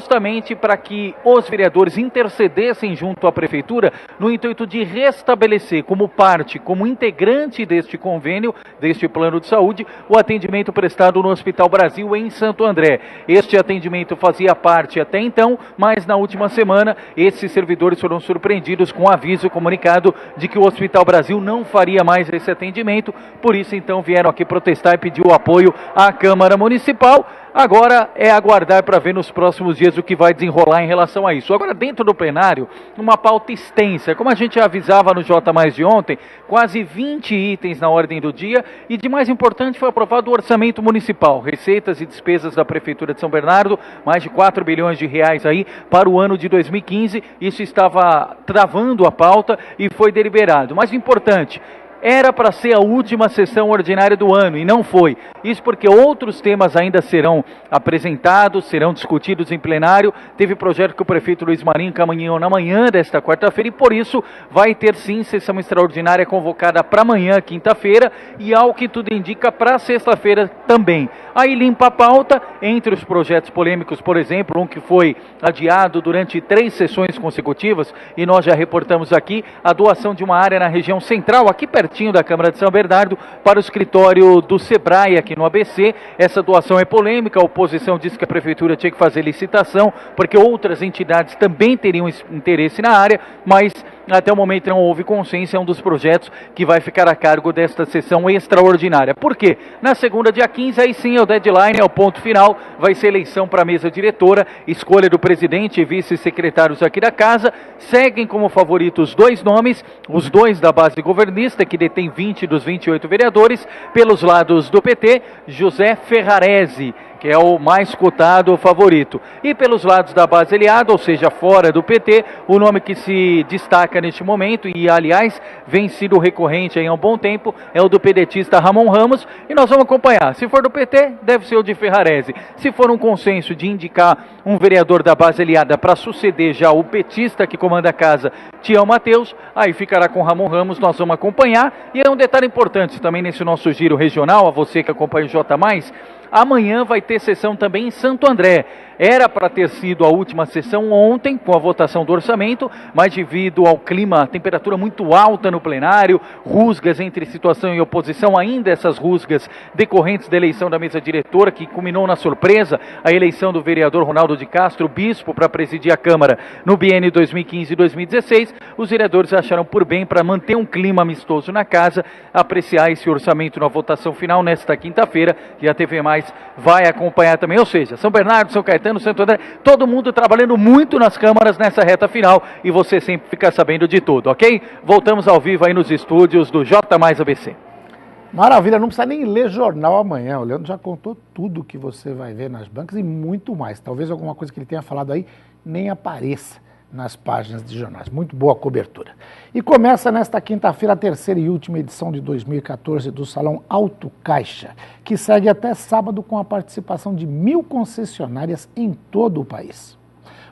justamente para que os vereadores intercedessem junto à Prefeitura no intuito de restabelecer como parte, como integrante deste convênio, deste plano de saúde, o atendimento prestado no Hospital Brasil em Santo André. Este atendimento fazia parte até então, mas na última semana esses servidores foram surpreendidos com aviso comunicado de que o Hospital Brasil não faria mais esse atendimento, por isso então vieram aqui protestar e pedir o apoio à Câmara Municipal. Agora é aguardar para ver nos próximos dias o que vai desenrolar em relação a isso. Agora, dentro do plenário, uma pauta extensa, como a gente avisava no J Mais de ontem, quase 20 itens na ordem do dia, e de mais importante foi aprovado o orçamento municipal, receitas e despesas da Prefeitura de São Bernardo, mais de 4 bilhões de reais aí para o ano de 2015, isso estava travando a pauta e foi deliberado. Mas importante, era para ser a última sessão ordinária do ano e não foi. Isso porque outros temas ainda serão apresentados, serão discutidos em plenário. Teve projeto que o prefeito Luiz Marinho encaminhou na manhã desta quarta-feira e por isso vai ter sim sessão extraordinária convocada para amanhã, quinta-feira, e ao que tudo indica para sexta-feira também. Aí limpa a pauta entre os projetos polêmicos, por exemplo, um que foi adiado durante 3 sessões consecutivas e nós já reportamos aqui a doação de uma área na região central, aqui pertinho da Câmara de São Bernardo, para o escritório do Sebrae aqui no ABC. Essa doação é polêmica, a oposição disse que a Prefeitura tinha que fazer licitação, porque outras entidades também teriam interesse na área, mas até o momento não houve consenso, é um dos projetos que vai ficar a cargo desta sessão extraordinária. Por quê? Na segunda, dia 15, aí sim é o deadline, é o ponto final, vai ser eleição para a mesa diretora, escolha do presidente e vice-secretários aqui da casa. Seguem como favoritos 2 nomes, os 2 da base governista, que detém 20 dos 28 vereadores, pelos lados do PT, José Ferraresi, que é o mais cotado favorito. E pelos lados da base aliada, ou seja, fora do PT, o nome que se destaca neste momento, e aliás, vem sido recorrente há um bom tempo, é o do pedetista Ramon Ramos, e nós vamos acompanhar. Se for do PT, deve ser o de Ferraresi. Se for um consenso de indicar um vereador da base aliada para suceder já o petista que comanda a casa, Tião Mateus, aí ficará com Ramon Ramos, nós vamos acompanhar. E é um detalhe importante também nesse nosso giro regional, a você que acompanha o J+, amanhã vai ter sessão também em Santo André. Era para ter sido a última sessão ontem, com a votação do orçamento, mas devido ao clima, a temperatura muito alta no plenário, rusgas entre situação e oposição, ainda essas rusgas decorrentes da eleição da mesa diretora, que culminou na surpresa, a eleição do vereador Ronaldo de Castro, bispo, para presidir a Câmara no biênio 2015 e 2016, os vereadores acharam por bem, para manter um clima amistoso na casa, apreciar esse orçamento na votação final nesta quinta-feira, e a TV Mais vai acompanhar também, ou seja, São Bernardo, São Caetano, Santo André, todo mundo trabalhando muito nas câmaras nessa reta final e você sempre fica sabendo de tudo, ok? Voltamos ao vivo aí nos estúdios do J+ ABC. Maravilha, não precisa nem ler jornal amanhã, o Leandro já contou tudo que você vai ver nas bancas e muito mais. Talvez alguma coisa que ele tenha falado aí nem apareça nas páginas de jornais. Muito boa cobertura. E começa nesta quinta-feira a terceira e última edição de 2014 do Salão Auto Caixa, que segue até sábado com a participação de 1.000 concessionárias em todo o país.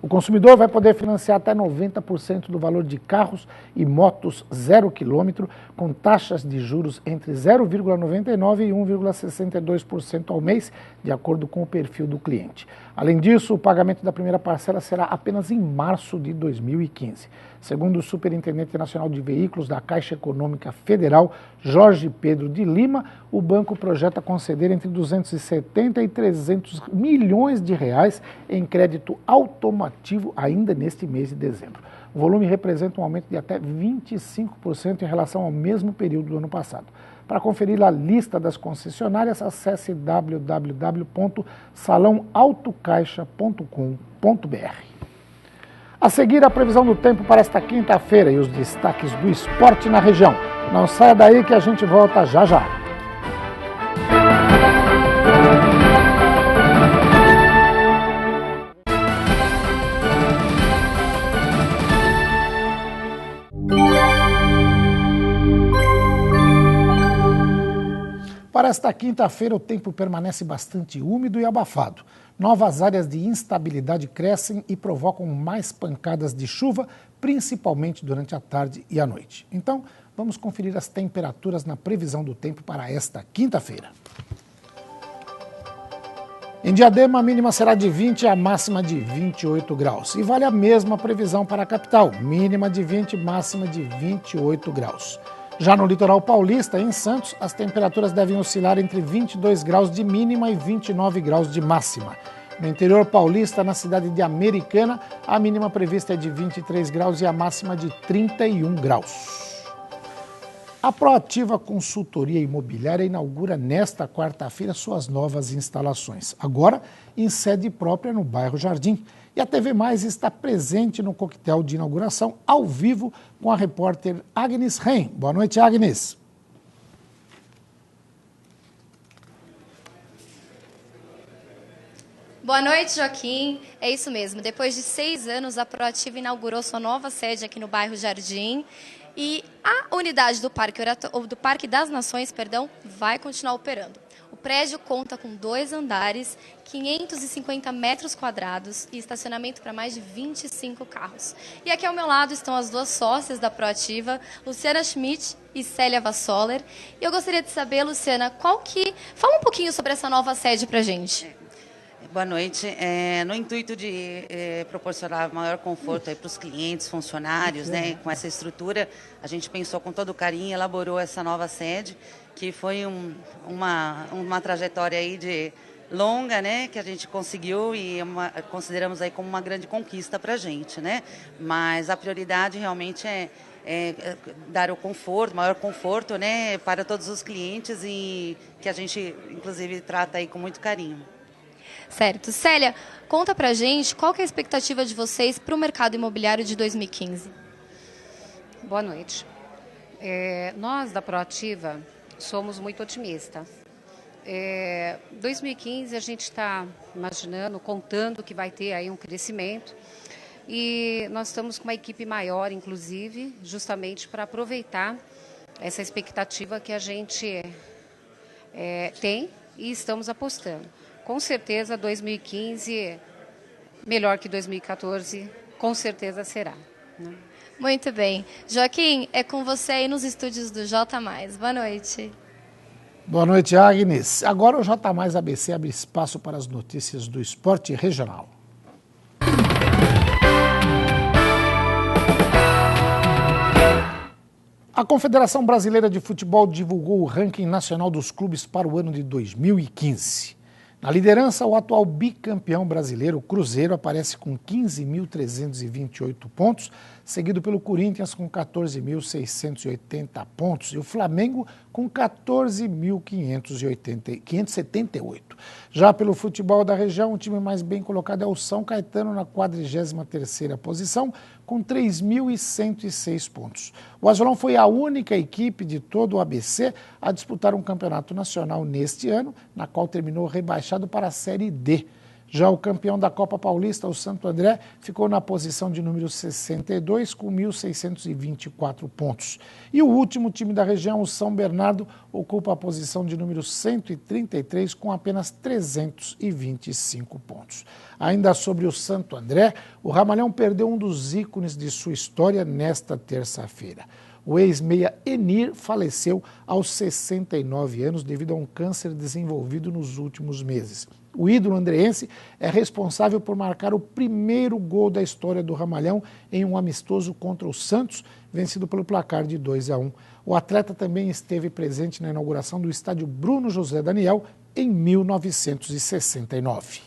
O consumidor vai poder financiar até 90% do valor de carros e motos 0 km, com taxas de juros entre 0,99% e 1,62% ao mês, de acordo com o perfil do cliente. Além disso, o pagamento da primeira parcela será apenas em março de 2015. Segundo o Superintendente Nacional de Veículos da Caixa Econômica Federal, Jorge Pedro de Lima, o banco projeta conceder entre 270 e 300 milhões de reais em crédito automativo ainda neste mês de dezembro. O volume representa um aumento de até 25% em relação ao mesmo período do ano passado. Para conferir a lista das concessionárias, acesse www.salãoautocaixa.com.br. A seguir, a previsão do tempo para esta quinta-feira e os destaques do esporte na região. Não saia daí que a gente volta já já. Para esta quinta-feira, o tempo permanece bastante úmido e abafado. Novas áreas de instabilidade crescem e provocam mais pancadas de chuva, principalmente durante a tarde e a noite. Então, vamos conferir as temperaturas na previsão do tempo para esta quinta-feira. Em Diadema, a mínima será de 20 e a máxima de 28 graus. E vale a mesma previsão para a capital, mínima de 20 e máxima de 28 graus. Já no litoral paulista, em Santos, as temperaturas devem oscilar entre 22 graus de mínima e 29 graus de máxima. No interior paulista, na cidade de Americana, a mínima prevista é de 23 graus e a máxima de 31 graus. A Proativa Consultoria Imobiliária inaugura nesta quarta-feira suas novas instalações, agora em sede própria no bairro Jardim. E a TV Mais está presente no coquetel de inauguração, ao vivo, com a repórter Agnes Reim. Boa noite, Agnes. Boa noite, Joaquim. É isso mesmo. Depois de 6 anos, a Proativa inaugurou sua nova sede aqui no bairro Jardim. E a unidade do Parque das Nações, vai continuar operando. O prédio conta com 2 andares, 550 metros quadrados e estacionamento para mais de 25 carros. E aqui ao meu lado estão as 2 sócias da Proativa, Luciana Schmidt e Célia Vassoler. E eu gostaria de saber, Luciana, fala um pouquinho sobre essa nova sede para a gente. Boa noite. No intuito de proporcionar maior conforto para os clientes, funcionários, né, com essa estrutura, a gente pensou com todo carinho e elaborou essa nova sede, que foi uma trajetória aí de longa, né, que a gente conseguiu e consideramos aí como uma grande conquista para a gente, né? Mas a prioridade realmente é dar o conforto, maior conforto, né, para todos os clientes e que a gente, inclusive, trata aí com muito carinho. Certo. Célia, conta pra gente qual que é a expectativa de vocês para o mercado imobiliário de 2015. Boa noite. Nós, da Proativa, somos muito otimistas. 2015 a gente está imaginando, contando que vai ter aí um crescimento e nós estamos com uma equipe maior, inclusive, justamente para aproveitar essa expectativa que a gente tem e estamos apostando. Com certeza, 2015, melhor que 2014, com certeza será. Né? Muito bem. Joaquim, é com você aí nos estúdios do J+. Boa noite. Boa noite, Agnes. Agora o J+ ABC abre espaço para as notícias do esporte regional. A Confederação Brasileira de Futebol divulgou o ranking nacional dos clubes para o ano de 2015. Na liderança, o atual bicampeão brasileiro, o Cruzeiro, aparece com 15.328 pontos, seguido pelo Corinthians com 14.680 pontos e o Flamengo com 14.578. Já pelo futebol da região, o time mais bem colocado é o São Caetano, na 43ª posição, com 3.106 pontos. O Azulão foi a única equipe de todo o ABC a disputar um campeonato nacional neste ano, na qual terminou rebaixado para a Série D. Já o campeão da Copa Paulista, o Santo André, ficou na posição de número 62, com 1.624 pontos. E o último time da região, o São Bernardo, ocupa a posição de número 133, com apenas 325 pontos. Ainda sobre o Santo André, o Ramalhão perdeu um dos ícones de sua história nesta terça-feira. O ex-meia Enir faleceu aos 69 anos devido a um câncer desenvolvido nos últimos meses. O ídolo andreense é responsável por marcar o primeiro gol da história do Ramalhão em um amistoso contra o Santos, vencido pelo placar de 2-1. O atleta também esteve presente na inauguração do estádio Bruno José Daniel em 1969.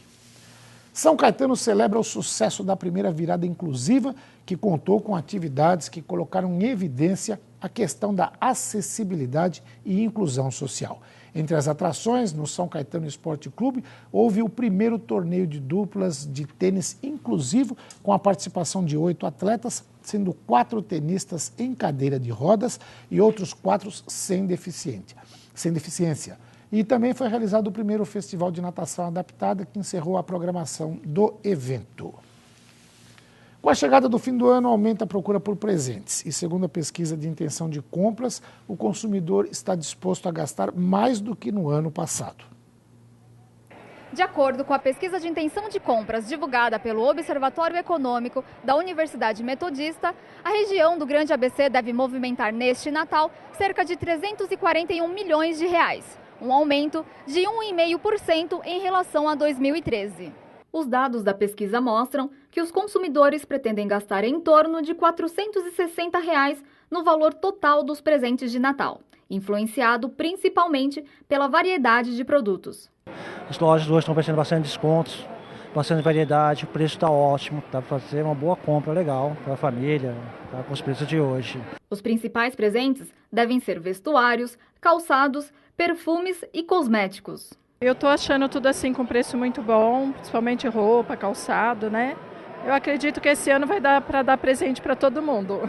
São Caetano celebra o sucesso da primeira virada inclusiva, que contou com atividades que colocaram em evidência a questão da acessibilidade e inclusão social. Entre as atrações, no São Caetano Esporte Clube, houve o primeiro torneio de duplas de tênis inclusivo, com a participação de 8 atletas, sendo 4 tenistas em cadeira de rodas e outros 4 sem deficiência. E também foi realizado o primeiro festival de natação adaptada, que encerrou a programação do evento. Com a chegada do fim do ano, aumenta a procura por presentes. E segundo a pesquisa de intenção de compras, o consumidor está disposto a gastar mais do que no ano passado. De acordo com a pesquisa de intenção de compras divulgada pelo Observatório Econômico da Universidade Metodista, a região do Grande ABC deve movimentar neste Natal cerca de 341 milhões de reais. um aumento de 1,5% em relação a 2013. Os dados da pesquisa mostram que os consumidores pretendem gastar em torno de R$ 460 no valor total dos presentes de Natal, influenciado principalmente pela variedade de produtos. As lojas hoje estão oferecendo bastante descontos, bastante variedade, o preço está ótimo, dá para fazer uma boa compra legal para a família, tá, com os preços de hoje. Os principais presentes devem ser vestuários, calçados, perfumes e cosméticos. Eu estou achando tudo assim com preço muito bom, principalmente roupa, calçado, né? Eu acredito que esse ano vai dar para dar presente para todo mundo.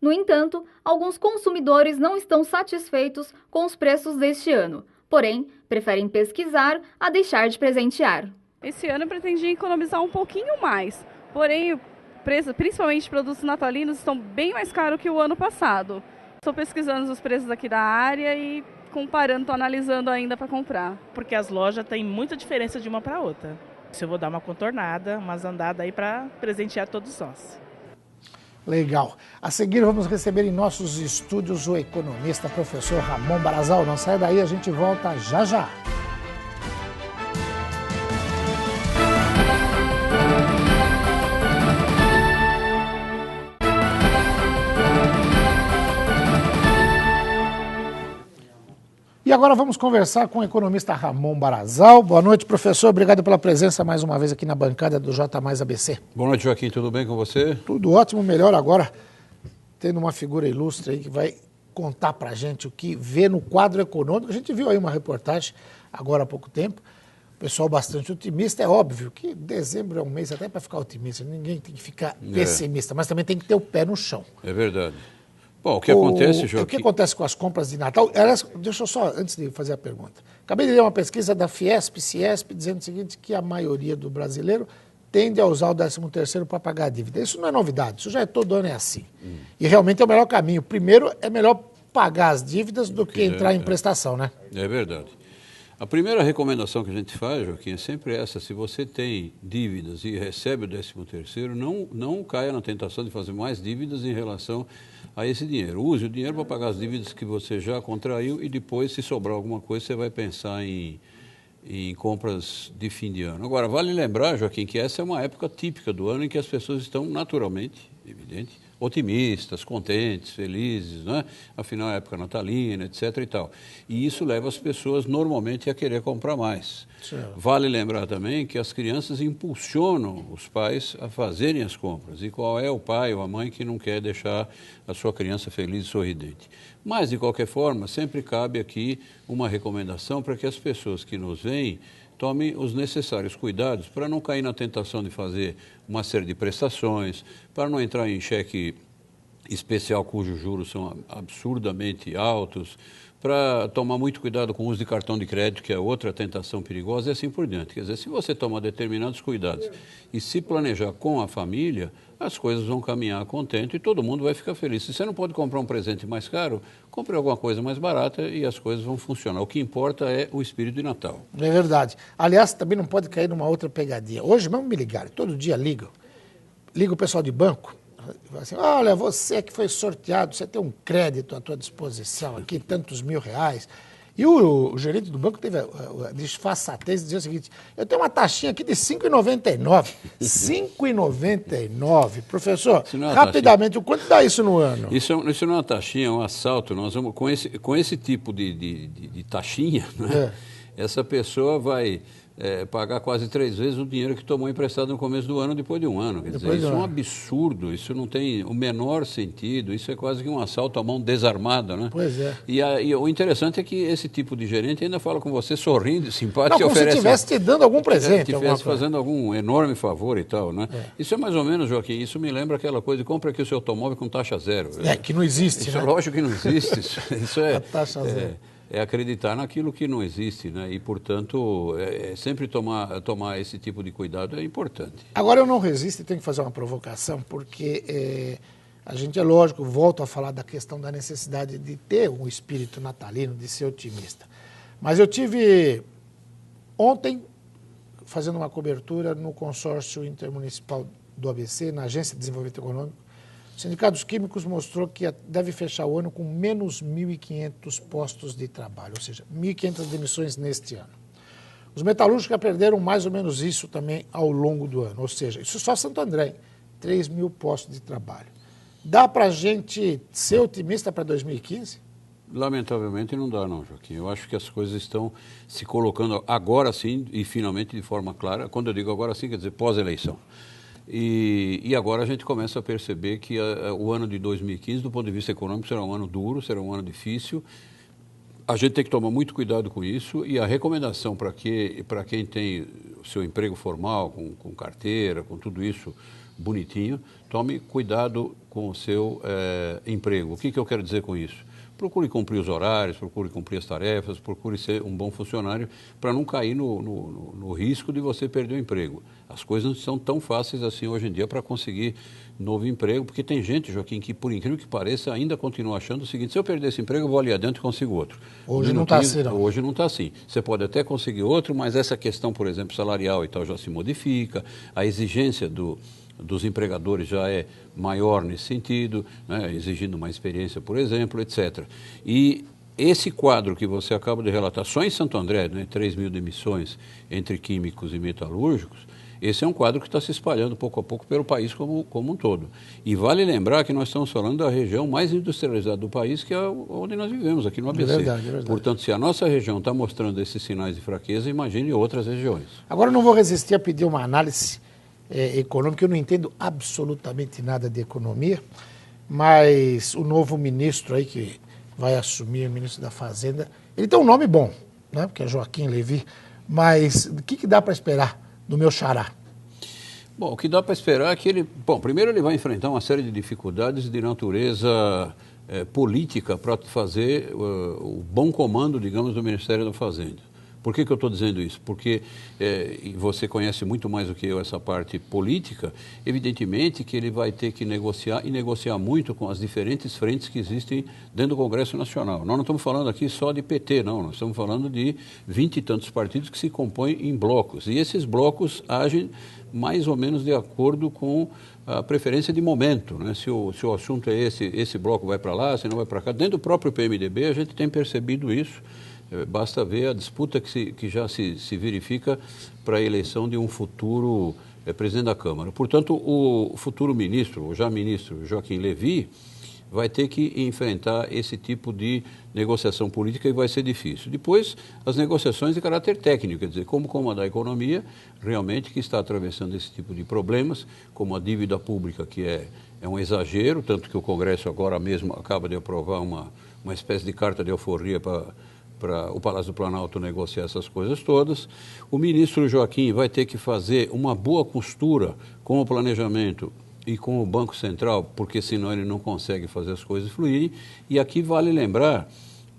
No entanto, alguns consumidores não estão satisfeitos com os preços deste ano, porém, preferem pesquisar a deixar de presentear. Esse ano eu pretendi economizar um pouquinho mais, porém, o preço, principalmente produtos natalinos, estão bem mais caros que o ano passado. Estou pesquisando os preços aqui da área e comparando, estou analisando ainda para comprar. Porque as lojas têm muita diferença de uma para outra. Se eu vou dar uma contornada, umas andadas aí para presentear todos nós. Legal. A seguir vamos receber em nossos estúdios o economista professor Ramon Barazal. Não sai daí, a gente volta já já. E agora vamos conversar com o economista Ramon Barazal. Boa noite, professor. Obrigado pela presença mais uma vez aqui na bancada do J mais ABC. Boa noite, Joaquim. Tudo bem com você? Tudo ótimo, melhor agora, tendo uma figura ilustre aí que vai contar pra gente o que vê no quadro econômico. A gente viu aí uma reportagem agora há pouco tempo, o pessoal bastante otimista. É óbvio que dezembro é um mês até para ficar otimista, ninguém tem que ficar pessimista, mas também tem que ter o pé no chão. É verdade. Bom, o que acontece, Joaquim? O que acontece com as compras de Natal? Elas, deixa eu só, antes de fazer a pergunta. Acabei de ler uma pesquisa da Fiesp, Ciesp, dizendo o seguinte, que a maioria do brasileiro tende a usar o 13º para pagar a dívida. Isso não é novidade, isso já é todo ano é assim. E realmente é o melhor caminho. Primeiro, é melhor pagar as dívidas do que entrar em prestação, né? É verdade. A primeira recomendação que a gente faz, Joaquim, é sempre essa: se você tem dívidas e recebe o 13º, não caia na tentação de fazer mais dívidas em relação a esse dinheiro. Use o dinheiro para pagar as dívidas que você já contraiu e depois, se sobrar alguma coisa, você vai pensar em compras de fim de ano. Agora, vale lembrar, Joaquim, que essa é uma época típica do ano em que as pessoas estão naturalmente, evidente, otimistas, contentes, felizes, né? Afinal, é época natalina, etc. e tal. E isso leva as pessoas normalmente a querer comprar mais. Certo. Vale lembrar também que as crianças impulsionam os pais a fazerem as compras. E qual é o pai ou a mãe que não quer deixar a sua criança feliz e sorridente? Mas, de qualquer forma, sempre cabe aqui uma recomendação para que as pessoas que nos veem tomem os necessários cuidados para não cair na tentação de fazer uma série de prestações, para não entrar em cheque especial cujos juros são absurdamente altos, para tomar muito cuidado com o uso de cartão de crédito, que é outra tentação perigosa, e assim por diante. Quer dizer, se você tomar determinados cuidados e se planejar com a família, as coisas vão caminhar contente e todo mundo vai ficar feliz. Se você não pode comprar um presente mais caro, compre alguma coisa mais barata e as coisas vão funcionar. O que importa é o espírito de Natal. É verdade. Aliás, também não pode cair numa outra pegadinha. Hoje mesmo me ligaram, todo dia ligam. Liga o pessoal de banco. Assim, olha, você que foi sorteado, você tem um crédito à tua disposição aqui, tantos R$1.000. E o gerente do banco teve a desfaçatez de dizer o seguinte: eu tenho uma taxinha aqui de R$ 5,99. R$ 5,99. Professor, rapidamente, taxinha. O quanto dá isso no ano? Isso não é uma taxinha, é um assalto. Nós vamos, com esse tipo de taxinha, né? Essa pessoa vai pagar quase 3 vezes o dinheiro que tomou emprestado no começo do ano, depois de um ano. Quer dizer, isso é um absurdo, isso não tem o menor sentido, isso é quase que um assalto à mão desarmada, né? Pois é. E o interessante é que esse tipo de gerente ainda fala com você sorrindo, simpático, não, como se estivesse te dando algum presente. Estivesse fazendo algum enorme favor e tal, né? Isso é mais ou menos, Joaquim, isso me lembra aquela coisa de compra aqui o seu automóvel com taxa zero. Que não existe, isso, né? Lógico que não existe, isso é... A taxa zero. É acreditar naquilo que não existe, né? E, portanto, sempre tomar esse tipo de cuidado é importante. Agora, eu não resisto e tenho que fazer uma provocação, porque a gente, é lógico, volto a falar da questão da necessidade de ter um espírito natalino, de ser otimista. Mas eu tive ontem fazendo uma cobertura no consórcio intermunicipal do ABC, na Agência de Desenvolvimento Econômico, O Sindicato dos Químicos mostrou que deve fechar o ano com menos 1.500 postos de trabalho, ou seja, 1.500 demissões neste ano. Os metalúrgicos já perderam mais ou menos isso também ao longo do ano, ou seja, isso só Santo André, 3.000 postos de trabalho. Dá para a gente ser otimista para 2015? Lamentavelmente não dá não, Joaquim. Eu acho que as coisas estão se colocando agora sim e finalmente de forma clara. Quando eu digo agora sim, quer dizer pós-eleição. E agora a gente começa a perceber que o ano de 2015, do ponto de vista econômico, será um ano duro, será um ano difícil. A gente tem que tomar muito cuidado com isso e a recomendação para quem tem o seu emprego formal, com carteira, com tudo isso bonitinho, tome cuidado com o seu emprego. O que eu quero dizer com isso? Procure cumprir os horários, procure cumprir as tarefas, procure ser um bom funcionário para não cair no risco de você perder o emprego. As coisas não são tão fáceis assim hoje em dia para conseguir novo emprego, porque tem gente, Joaquim, que por incrível que pareça ainda continua achando o seguinte: se eu perder esse emprego eu vou ali adiante e consigo outro. Hoje não está assim, não. Hoje não está assim. Você pode até conseguir outro, mas essa questão, por exemplo, salarial e tal já se modifica, a exigência dos empregadores já é maior nesse sentido, né, exigindo uma experiência, por exemplo, etc. E esse quadro que você acaba de relatar, só em Santo André, né, 3.000 demissões entre químicos e metalúrgicos, esse é um quadro que está se espalhando pouco a pouco pelo país como um todo. E vale lembrar que nós estamos falando da região mais industrializada do país, que é onde nós vivemos, aqui no ABC. É verdade. Portanto, se a nossa região está mostrando esses sinais de fraqueza, imagine outras regiões. Agora, eu não vou resistir a pedir uma análise econômica. Eu não entendo absolutamente nada de economia, mas o novo ministro aí que vai assumir, o ministro da Fazenda, ele tem um nome bom, né? Porque é Joaquim Levy, mas o que dá para esperar do meu xará? Bom, o que dá para esperar é que ele... Bom, primeiro ele vai enfrentar uma série de dificuldades de natureza política para fazer o bom comando, digamos, do Ministério da Fazenda. Por que eu estou dizendo isso? Porque e você conhece muito mais do que eu essa parte política, evidentemente que ele vai ter que negociar e negociar muito com as diferentes frentes que existem dentro do Congresso Nacional. Nós não estamos falando aqui só de PT, não, nós estamos falando de 20 e tantos partidos que se compõem em blocos. E esses blocos agem mais ou menos de acordo com a preferência de momento, né? Se o assunto é esse bloco vai para lá, se não vai para cá. Dentro do próprio PMDB a gente tem percebido isso. Basta ver a disputa que já se verifica para a eleição de um futuro presidente da Câmara. Portanto, o futuro ministro, ou já ministro, Joaquim Levy, vai ter que enfrentar esse tipo de negociação política e vai ser difícil. Depois, as negociações de caráter técnico, quer dizer, como comandar a economia, realmente que está atravessando esse tipo de problemas, como a dívida pública, que é um exagero, tanto que o Congresso agora mesmo acaba de aprovar uma espécie de carta de alforria para o Palácio do Planalto negociar essas coisas todas. O ministro Joaquim vai ter que fazer uma boa costura com o planejamento e com o Banco Central, porque senão ele não consegue fazer as coisas fluírem. E aqui vale lembrar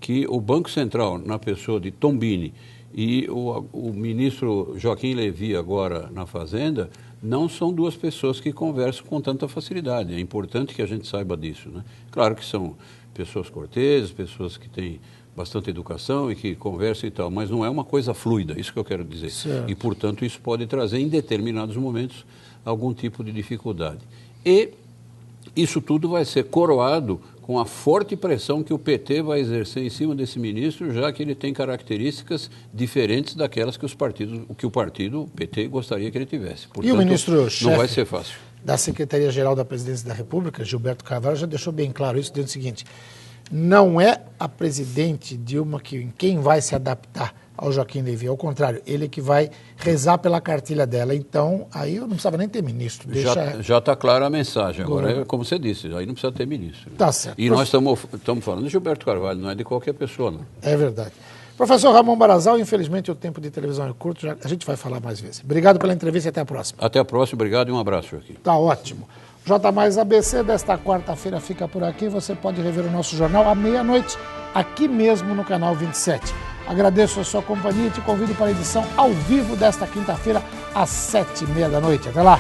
que o Banco Central, na pessoa de Tombini, e o ministro Joaquim Levy agora na Fazenda, não são duas pessoas que conversam com tanta facilidade. É importante que a gente saiba disso, né? Claro que são pessoas corteses, pessoas que têm bastante educação e que conversam e tal, mas não é uma coisa fluida, isso que eu quero dizer. Certo. E, portanto, isso pode trazer, em determinados momentos, algum tipo de dificuldade. E isso tudo vai ser coroado com a forte pressão que o PT vai exercer em cima desse ministro, já que ele tem características diferentes daquelas que o partido, o PT, gostaria que ele tivesse. Portanto, e o ministro-chefe não vai ser fácil. Da Secretaria-Geral da Presidência da República, Gilberto Carvalho, já deixou bem claro isso, dizendo o seguinte: não é a presidente Dilma quem vai se adaptar ao Joaquim Levy, ao contrário, ele que vai rezar pela cartilha dela. Então, aí eu não precisava nem ter ministro. Já está clara a mensagem. Agora, como você disse, aí não precisa ter ministro. Tá certo. E nós estamos falando de Gilberto Carvalho, não é de qualquer pessoa, não. É verdade. Professor Ramon Barazal, infelizmente o tempo de televisão é curto, a gente vai falar mais vezes. Obrigado pela entrevista e até a próxima. Até a próxima, obrigado e um abraço aqui. Tá ótimo. J mais ABC desta quarta-feira fica por aqui. Você pode rever o nosso jornal à meia-noite, aqui mesmo no canal 27. Agradeço a sua companhia e te convido para a edição ao vivo desta quinta-feira, às 7h30 da noite. Até lá!